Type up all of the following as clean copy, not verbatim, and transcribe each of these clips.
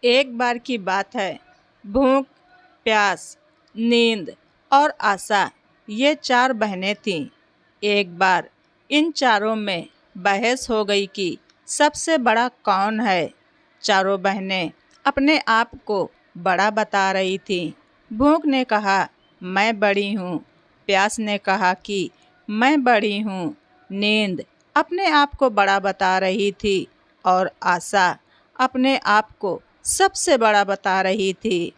एक बार की बात है। भूख, प्यास, नींद और आशा ये 4 बहनें थीं। एक बार इन चारों में बहस हो गई कि सबसे बड़ा कौन है। चारों बहनें अपने आप को बड़ा बता रही थीं। भूख ने कहा, मैं बड़ी हूँ। प्यास ने कहा कि मैं बड़ी हूँ। नींद अपने आप को बड़ा बता रही थी और आशा अपने आप को सबसे बड़ा बता रही थी।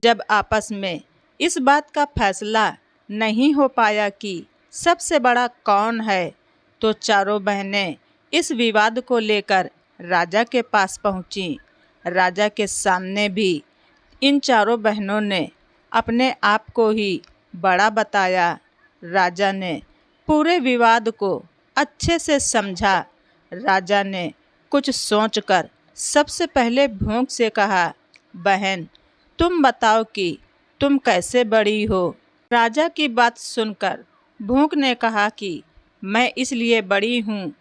जब आपस में इस बात का फैसला नहीं हो पाया कि सबसे बड़ा कौन है, तो चारों बहनें इस विवाद को लेकर राजा के पास पहुंची। राजा के सामने भी इन चारों बहनों ने अपने आप को ही बड़ा बताया। राजा ने पूरे विवाद को अच्छे से समझा। राजा ने कुछ सोचकर सबसे पहले भूख से कहा, बहन, तुम बताओ कि तुम कैसे बड़ी हो। राजा की बात सुनकर भूख ने कहा कि मैं इसलिए बड़ी हूँ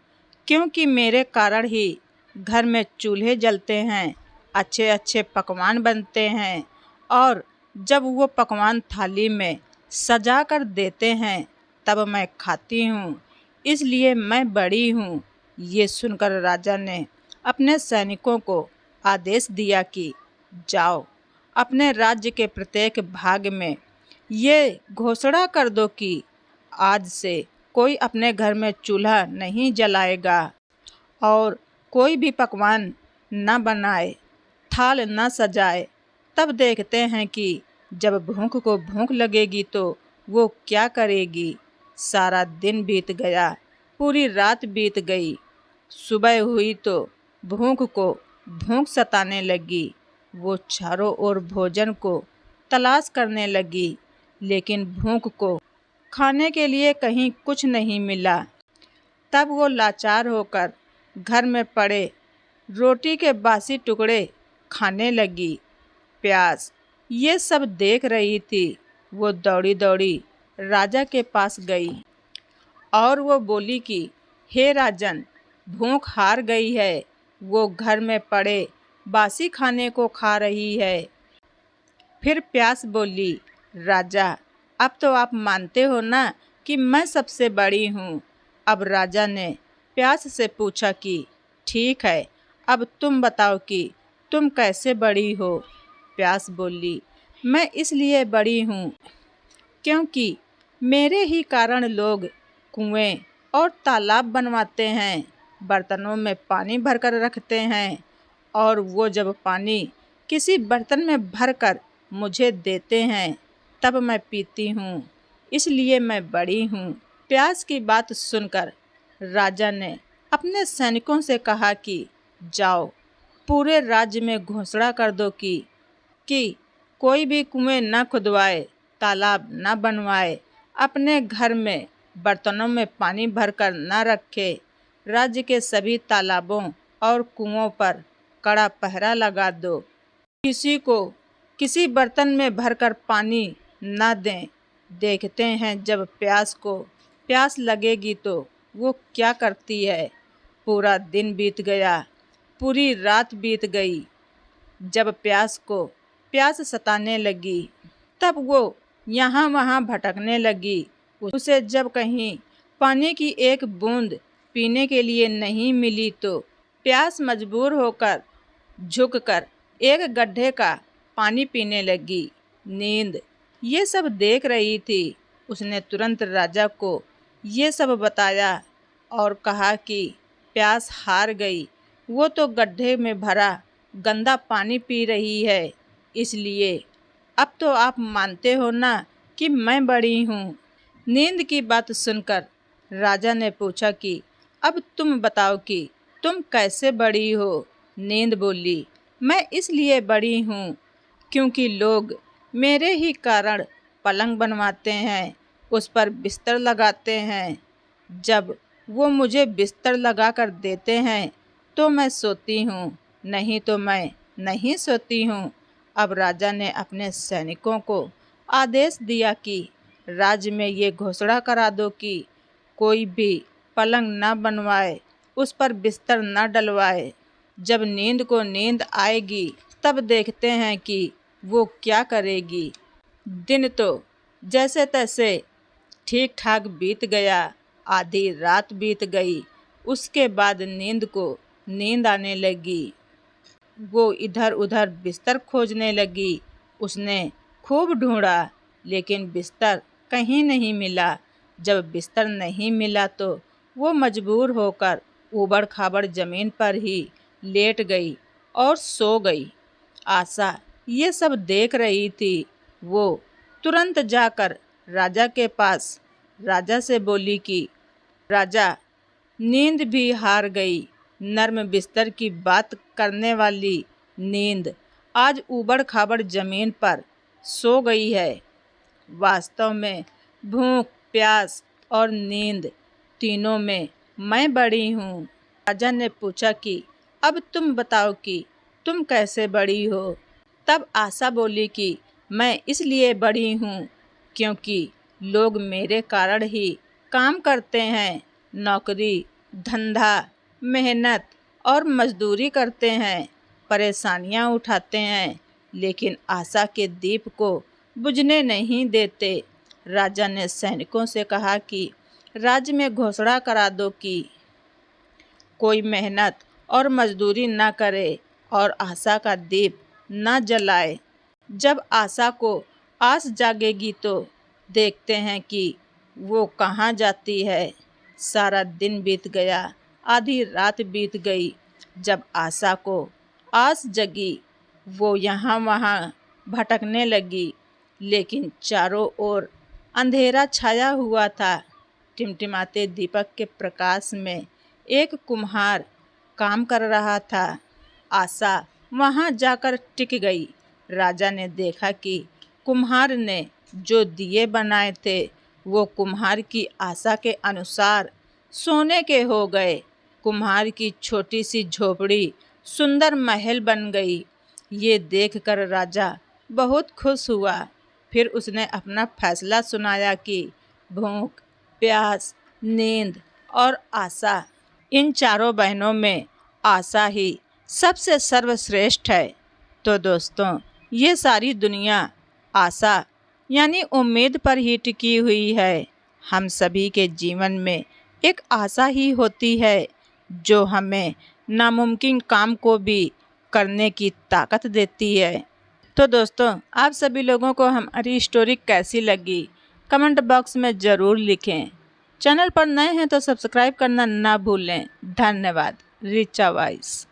क्योंकि मेरे कारण ही घर में चूल्हे जलते हैं, अच्छे अच्छे पकवान बनते हैं और जब वो पकवान थाली में सजा कर देते हैं तब मैं खाती हूँ, इसलिए मैं बड़ी हूँ। ये सुनकर राजा ने अपने सैनिकों को आदेश दिया कि जाओ, अपने राज्य के प्रत्येक भाग में ये घोषणा कर दो कि आज से कोई अपने घर में चूल्हा नहीं जलाएगा और कोई भी पकवान न बनाए, थाल न सजाए। तब देखते हैं कि जब भूख को भूख लगेगी तो वो क्या करेगी। सारा दिन बीत गया, पूरी रात बीत गई। सुबह हुई तो भूख को भूख सताने लगी। वो चारों ओर भोजन को तलाश करने लगी, लेकिन भूख को खाने के लिए कहीं कुछ नहीं मिला। तब वो लाचार होकर घर में पड़े रोटी के बासी टुकड़े खाने लगी। प्यास ये सब देख रही थी। वो दौड़ी दौड़ी राजा के पास गई और वो बोली कि हे राजन, भूख हार गई है। वो घर में पड़े बासी खाने को खा रही है। फिर प्यास बोली, राजा, अब तो आप मानते हो ना कि मैं सबसे बड़ी हूँ। अब राजा ने प्यास से पूछा कि ठीक है, अब तुम बताओ कि तुम कैसे बड़ी हो। प्यास बोली, मैं इसलिए बड़ी हूँ क्योंकि मेरे ही कारण लोग कुएं और तालाब बनवाते हैं, बर्तनों में पानी भरकर रखते हैं और वो जब पानी किसी बर्तन में भरकर मुझे देते हैं तब मैं पीती हूँ, इसलिए मैं बड़ी हूँ। प्यास की बात सुनकर राजा ने अपने सैनिकों से कहा कि जाओ, पूरे राज्य में घोषणा कर दो कि कोई भी कुएं न खुदवाए, तालाब न बनवाए, अपने घर में बर्तनों में पानी भरकर न रखे। राज्य के सभी तालाबों और कुओं पर कड़ा पहरा लगा दो। किसी को किसी बर्तन में भरकर पानी न दें। देखते हैं जब प्यास को प्यास लगेगी तो वो क्या करती है। पूरा दिन बीत गया, पूरी रात बीत गई। जब प्यास को प्यास सताने लगी तब वो यहाँ वहाँ भटकने लगी। उसे जब कहीं पानी की एक बूंद पीने के लिए नहीं मिली तो प्यास मजबूर होकर झुककर एक गड्ढे का पानी पीने लगी। नींद ये सब देख रही थी। उसने तुरंत राजा को ये सब बताया और कहा कि प्यास हार गई। वो तो गड्ढे में भरा गंदा पानी पी रही है, इसलिए अब तो आप मानते हो ना कि मैं बड़ी हूँ। नींद की बात सुनकर राजा ने पूछा कि अब तुम बताओ कि तुम कैसे बड़ी हो। नींद बोली, मैं इसलिए बड़ी हूँ क्योंकि लोग मेरे ही कारण पलंग बनवाते हैं, उस पर बिस्तर लगाते हैं। जब वो मुझे बिस्तर लगा कर देते हैं तो मैं सोती हूँ, नहीं तो मैं नहीं सोती हूँ। अब राजा ने अपने सैनिकों को आदेश दिया कि राज्य में ये घोषणा करा दो कि कोई भी पलंग न बनवाए, उस पर बिस्तर न डलवाए। जब नींद को नींद आएगी तब देखते हैं कि वो क्या करेगी। दिन तो जैसे तैसे ठीक ठाक बीत गया। आधी रात बीत गई। उसके बाद नींद आने लगी। वो इधर उधर बिस्तर खोजने लगी। उसने खूब ढूंढा, लेकिन बिस्तर कहीं नहीं मिला। जब बिस्तर नहीं मिला तो वो मजबूर होकर ऊबड़ खाबड़ जमीन पर ही लेट गई और सो गई। आशा ये सब देख रही थी। वो तुरंत जाकर राजा के पास राजा से बोली कि राजा, नींद भी हार गई। नर्म बिस्तर की बात करने वाली नींद आज ऊबड़ खाबड़ जमीन पर सो गई है। वास्तव में भूख, प्यास और नींद तीनों में मैं बड़ी हूँ। राजा ने पूछा कि अब तुम बताओ कि तुम कैसे बड़ी हो। तब आशा बोली कि मैं इसलिए बड़ी हूँ क्योंकि लोग मेरे कारण ही काम करते हैं। नौकरी, धंधा, मेहनत और मजदूरी करते हैं, परेशानियां उठाते हैं, लेकिन आशा के दीप को बुझने नहीं देते। राजा ने सैनिकों से कहा कि राज्य में घोषणा करा दो कि कोई मेहनत और मजदूरी न करे और आशा का दीप न जलाए। जब आशा को आस जागेगी तो देखते हैं कि वो कहाँ जाती है। सारा दिन बीत गया, आधी रात बीत गई। जब आशा को आस जगी, वो यहाँ वहाँ भटकने लगी, लेकिन चारों ओर अंधेरा छाया हुआ था। टिमटिमाते दीपक के प्रकाश में एक कुम्हार काम कर रहा था। आशा वहाँ जाकर टिक गई। राजा ने देखा कि कुम्हार ने जो दिए बनाए थे वो कुम्हार की आशा के अनुसार सोने के हो गए। कुम्हार की छोटी सी झोपड़ी सुंदर महल बन गई। ये देखकर राजा बहुत खुश हुआ। फिर उसने अपना फैसला सुनाया कि भूख, प्यास, नींद और आशा, इन चारों बहनों में आशा ही सबसे सर्वश्रेष्ठ है। तो दोस्तों, ये सारी दुनिया आशा यानी उम्मीद पर ही टिकी हुई है। हम सभी के जीवन में एक आशा ही होती है जो हमें नामुमकिन काम को भी करने की ताकत देती है। तो दोस्तों, आप सभी लोगों को हमारी स्टोरी कैसी लगी कमेंट बॉक्स में ज़रूर लिखें। चैनल पर नए हैं तो सब्सक्राइब करना ना भूलें। धन्यवाद। रिचा वॉइस।